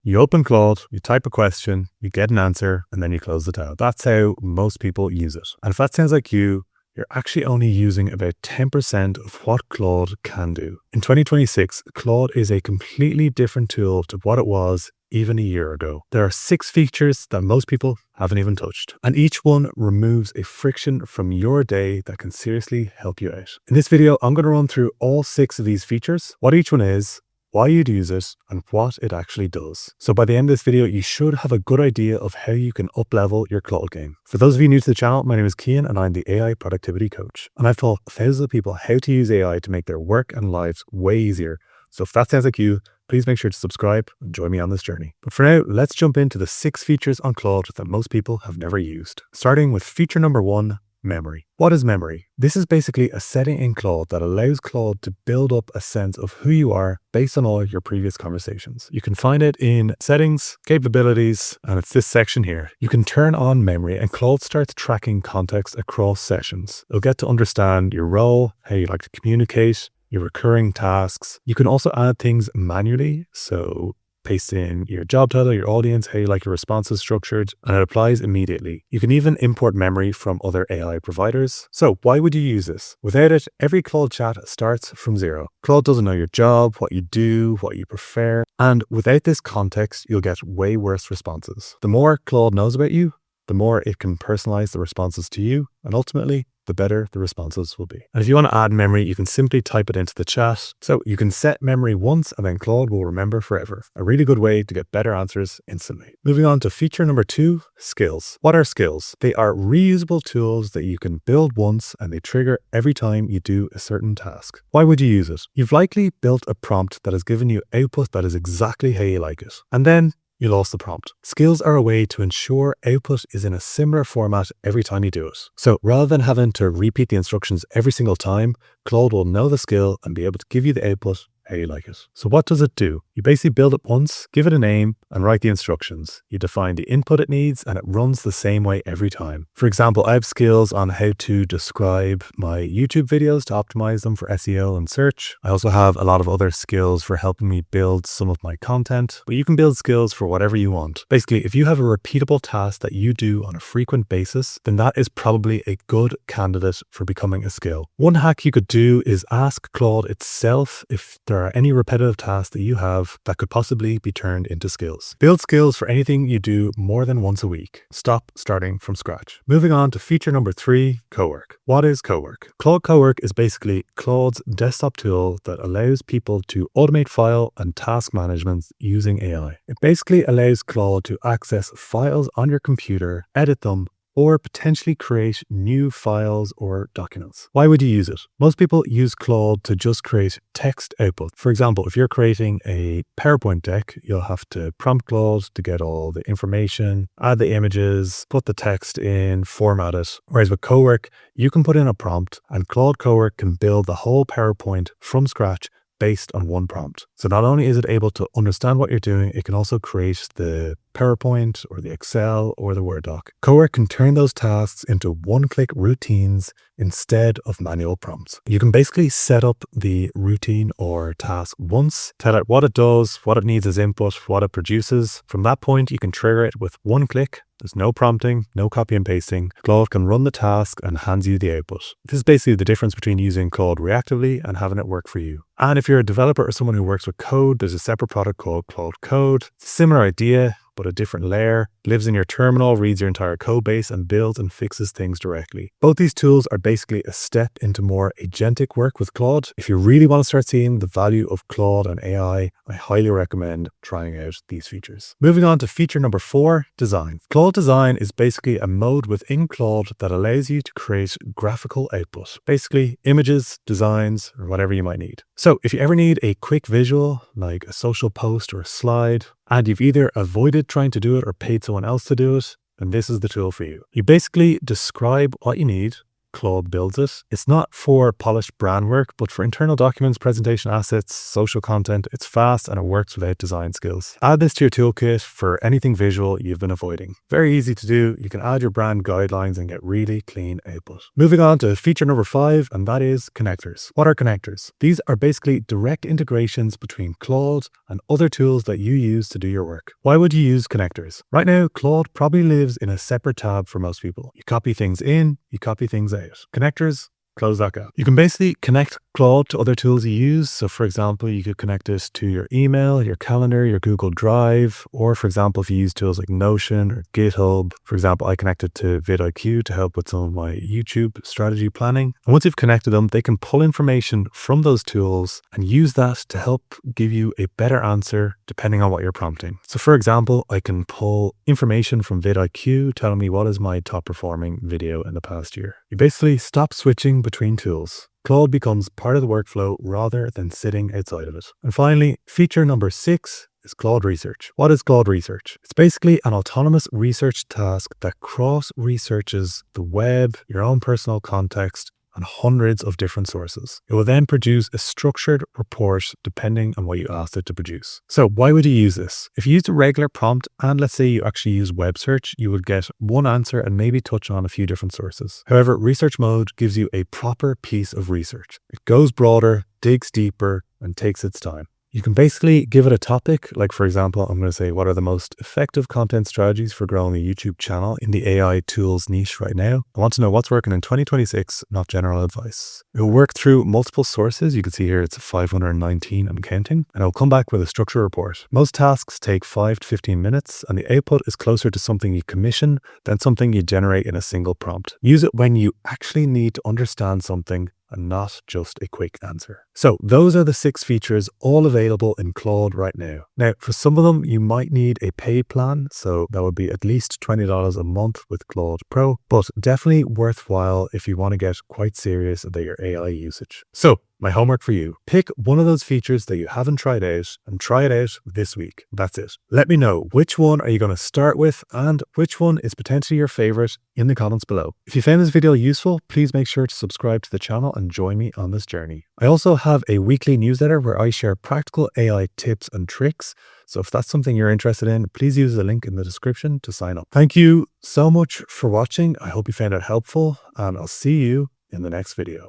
You open Claude, you type a question, you get an answer, and then you close the tab. That's how most people use it. And if that sounds like you're actually only using about 10% of what Claude can do. In 2026, Claude is a completely different tool to what it was even a year ago. There are 6 features that most people haven't even touched, and each one removes a friction from your day that can seriously help you out. In this video, I'm going to run through all 6 of these features, what each one is, why you'd use it, and what it actually does. So by the end of this video, you should have a good idea of how you can up-level your Claude game. For those of you new to the channel, my name is Cian and I'm the AI productivity coach. And I've taught thousands of people how to use AI to make their work and lives way easier. So if that sounds like you, please make sure to subscribe and join me on this journey. But for now, let's jump into the 6 features on Claude that most people have never used. Starting with feature number 1, memory. What is memory? This is basically a setting in Claude that allows Claude to build up a sense of who you are based on all your previous conversations. You can find it in settings, capabilities, and it's this section here. You can turn on memory and Claude starts tracking context across sessions. It'll get to understand your role, how you like to communicate, your recurring tasks. You can also add things manually, so paste in your job title, your audience, how you like your responses structured, and it applies immediately. You can even import memory from other AI providers. So why would you use this? Without it, every Claude chat starts from zero. Claude doesn't know your job, what you do, what you prefer, and without this context, you'll get way worse responses. The more Claude knows about you, the more it can personalize the responses to you, and ultimately, the better the responses will be. And if you want to add memory, you can simply type it into the chat. So you can set memory once and then Claude will remember forever. A really good way to get better answers instantly. Moving on to feature number 2, skills. What are skills? They are reusable tools that you can build once and they trigger every time you do a certain task. Why would you use it? You've likely built a prompt that has given you output that is exactly how you like it. And then you lost the prompt. Skills are a way to ensure output is in a similar format every time you do it. So rather than having to repeat the instructions every single time, Claude will know the skill and be able to give you the output how you like it. So what does it do? You basically build it once, give it a name, and write the instructions. You define the input it needs, and it runs the same way every time. For example, I have skills on how to describe my YouTube videos to optimize them for SEO and search. I also have a lot of other skills for helping me build some of my content, but you can build skills for whatever you want. Basically, if you have a repeatable task that you do on a frequent basis, then that is probably a good candidate for becoming a skill. One hack you could do is ask Claude itself if there are any repetitive tasks that you have that could possibly be turned into skills. Build skills for anything you do more than once a week. Stop starting from scratch. Moving on to feature number 3, Cowork. What is Cowork? Claude Cowork is basically Claude's desktop tool that allows people to automate file and task management using AI. It basically allows Claude to access files on your computer, edit them, or potentially create new files or documents. Why would you use it? Most people use Claude to just create text output. For example, if you're creating a PowerPoint deck, you'll have to prompt Claude to get all the information, add the images, put the text in, format it. Whereas with Cowork, you can put in a prompt and Claude Cowork can build the whole PowerPoint from scratch based on one prompt. So not only is it able to understand what you're doing, it can also create the PowerPoint or the Excel or the Word doc. Cowork can turn those tasks into one-click routines instead of manual prompts. You can basically set up the routine or task once, tell it what it does, what it needs as input, what it produces. From that point, you can trigger it with one click. There's no prompting, no copy and pasting. Claude can run the task and hands you the output. This is basically the difference between using Claude reactively and having it work for you. And if you're a developer or someone who works with code, there's a separate product called Claude Code. It's a similar idea, but a different layer. Lives in your terminal, reads your entire code base, and builds and fixes things directly. Both these tools are basically a step into more agentic work with Claude. If you really want to start seeing the value of Claude and AI, I highly recommend trying out these features. Moving on to feature number 4, design. Claude Design is basically a mode within Claude that allows you to create graphical output. Basically, images, designs, or whatever you might need. So if you ever need a quick visual, like a social post or a slide, and you've either avoided trying to do it or paid someone else to do it, then this is the tool for you. You basically describe what you need, Claude builds it. It's not for polished brand work, but for internal documents, presentation assets, social content. It's fast and it works without design skills. Add this to your toolkit for anything visual you've been avoiding. Very easy to do. You can add your brand guidelines and get really clean output. Moving on to feature number 5, and that is connectors. What are connectors? These are basically direct integrations between Claude and other tools that you use to do your work. Why would you use connectors? Right now, Claude probably lives in a separate tab for most people. You copy things in, you copy things out. Connectors, close that gap. You can basically connect Claude to other tools you use. So for example, you could connect this to your email, your calendar, your Google Drive, or for example, if you use tools like Notion or GitHub. For example, I connected to vidIQ to help with some of my YouTube strategy planning. And once you've connected them, they can pull information from those tools and use that to help give you a better answer depending on what you're prompting. So for example, I can pull information from vidIQ telling me what is my top performing video in the past year. You basically stop switching between tools. Claude becomes part of the workflow rather than sitting outside of it. And finally, feature number 6 is Claude Research. What is Claude Research? It's basically an autonomous research task that cross-researches the web, your own personal context, and hundreds of different sources. It will then produce a structured report depending on what you asked it to produce. So why would you use this? If you used a regular prompt and let's say you actually use web search, you would get one answer and maybe touch on a few different sources. However, research mode gives you a proper piece of research. It goes broader, digs deeper, and takes its time. You can basically give it a topic, like for example, I'm going to say, what are the most effective content strategies for growing a YouTube channel in the AI tools niche right now? I want to know what's working in 2026, not general advice. It will work through multiple sources. You can see here it's 519 and counting, and it will come back with a structure report. Most tasks take 5 to 15 minutes, and the output is closer to something you commission than something you generate in a single prompt. Use it when you actually need to understand something and not just a quick answer. So those are the 6 features all available in Claude right now. Now, for some of them, you might need a pay plan. So that would be at least $20 a month with Claude Pro, but definitely worthwhile if you want to get quite serious about your AI usage. So my homework for you, pick one of those features that you haven't tried out and try it out this week. That's it. Let me know which one are you going to start with and which one is potentially your favorite in the comments below. If you found this video useful, please make sure to subscribe to the channel and join me on this journey. I also have a weekly newsletter where I share practical AI tips and tricks. So if that's something you're interested in, please use the link in the description to sign up. Thank you so much for watching. I hope you found it helpful and I'll see you in the next video.